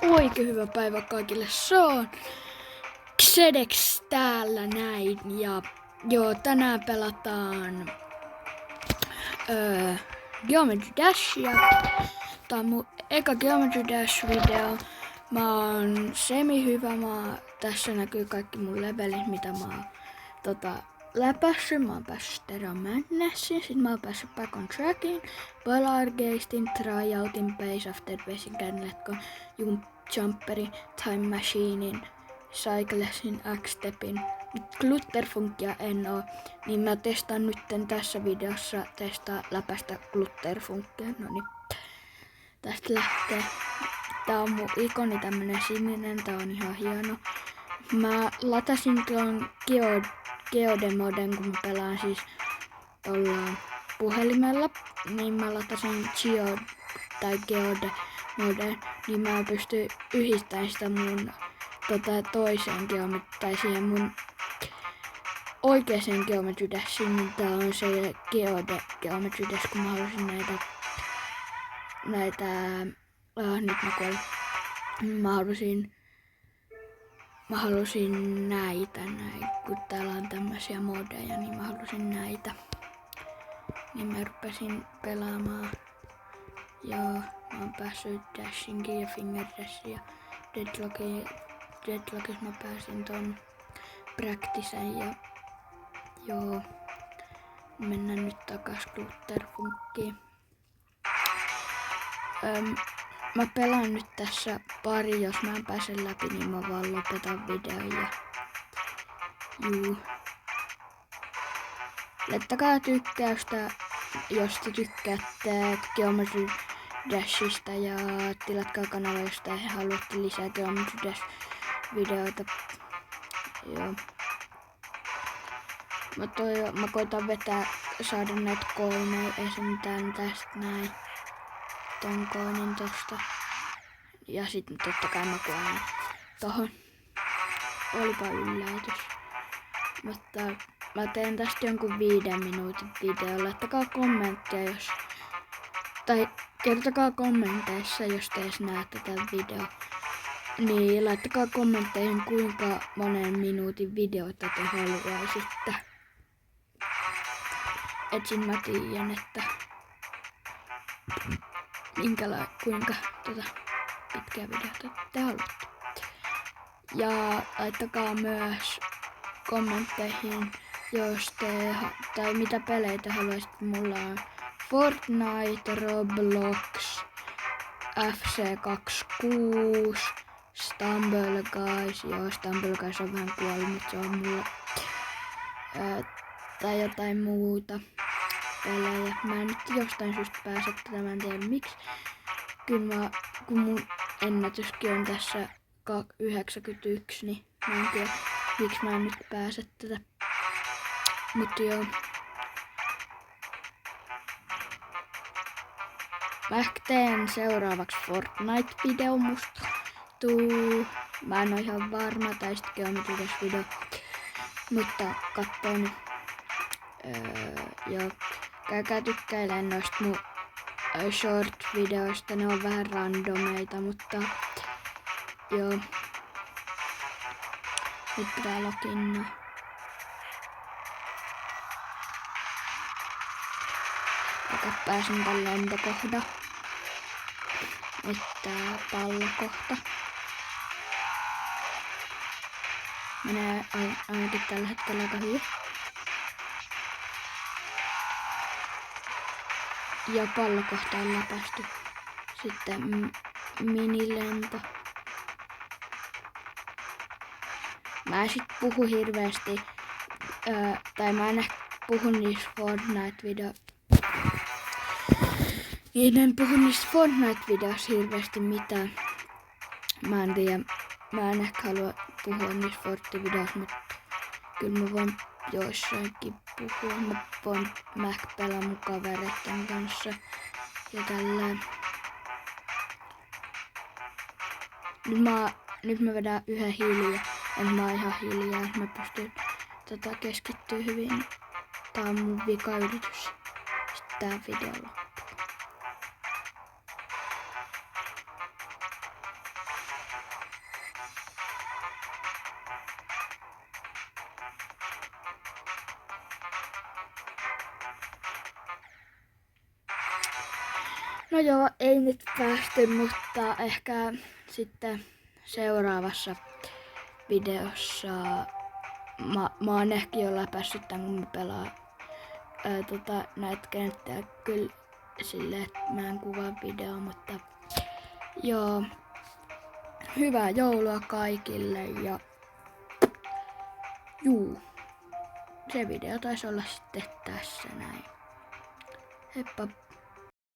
Oikein hyvä päivä kaikille. Se on Xedex täällä näin. Ja joo, tänään pelataan Geometry Dashia. Tää on mun eka Geometry Dash video. Mä oon semi-hyvä. Tässä näkyy kaikki mun levelit, mitä mä oon läpässyt. Mä oon päässyt Terra Madnessiin, sit mä oon päässyt Back on Trackiin, Polargeistin, Tryoutin, Base After Basic and Let's Go, Jumperin, Time Machinein, Cyclesin, X-Stepin. Nyt Glutterfunkia en oo, niin mä testaan nytten tässä videossa läpästä Glutterfunkia. Noniin, tästä lähtee. Tää on mun ikoni, tämmönen sininen, tää on ihan hieno. Mä latasin tuon Geodemoden, kun mä pelaan siis tuolla puhelimella, niin mä latasin Geodemoden, niin mä pystyn yhdistämään sitä mun toiseen tai siihen mun oikeeseen Geometry Dashiin, niin tää on se Geometry Dash, kun mä halusin nyt mä kuolin. Mä halusin näitä, kun täällä on tämmösiä modeja, niin mä halusin näitä. Niin mä rupesin pelaamaan. Joo, mä oon päässyt Dashinkin ja Finger Dashin ja Deadlockissa mä pääsin ton Practicen ja joo. Mennään nyt takas Glutterfunkkiin. Mä pelaan nyt tässä pari, jos mä en pääse läpi, niin mä vaan lopetan videon ja juu. Laittakaa tykkäystä, jos te tykkäätte Geometry Dashista ja tilatkaa kanava, jos te haluatte lisää Geometry Dash videoita. Joo. Mä koitan saada näitä koineja esim. Tän tästä näin. Ton koinin tosta. Ja sitten totta kai mä kuolen tohon. Olipa yllätys. Mutta mä teen tästä jonkun 5 minuutin video. Laittakaa kommentteja tai kertokaa kommenteissa, jos te edes näette tämän videon. Niin laittakaa kommentteihin, kuinka monen minuutin videoita te haluaisitte. Etsin mä tiedän, että kuinka pitkää videota te haluatte. Ja laittakaa myös kommentteihin, jos tai mitä pelejä te haluaisitte. Mulla on Fortnite, Roblox, FC26, Stumble Guys. Joo, Stumble Guys on vähän kuollut, mutta se on mulla. Tai jotain muuta pelejä. Mä en nyt jostain syystä pääse tätä, mä en tiedä miksi. Kyllä kun mun ennätyskin on tässä 91, niin mä en tiedä miksi mä en nyt pääse tätä. Mut joo. Mä ehkä teen seuraavaksi Fortnite-video musta. Mä en oo ihan varma, tai sitten Geometry Dash video. Mutta kattoo nyt. Joo. Käykää tykkäilemään noista mun short-videoista. Ne on vähän randomeita, mutta joo. Nyt pitää loginna. Joka pääsin tän lentokohdan. Nyt tää pallokohta. Menee ainakin tällä hetkellä aika hyvin. Ja pallokohta on läpästy. Sitten minilento. Mä en sit puhu hirveästi, tai mä en ehkä puhu niistä Fortnite-videoissa hirveästi mitään. Mä en tiedä, mä en ehkä halua puhua niistä Fortnite-videoissa, mutta kyllä mä voin joissainkin puhua. Mä ehkä pelaan mun kavereiden kanssa ja tällään. Nyt mä vedän yhden hiljaa. Mä oon ihan hiljaa, että mä pystyn keskittyä hyvin. Tää on mun vika yritys. Sitten tää video loppuu. No joo, ei nyt päästy, mutta ehkä sitten seuraavassa videossa mä oon ehkä jo läpässyt tän, kun mä pelaan näitä kenttejä kyllä silleen, että mä en kuvaa videoa, mutta joo, hyvää joulua kaikille ja juu, se video taisi olla sitten tässä näin. Heippa!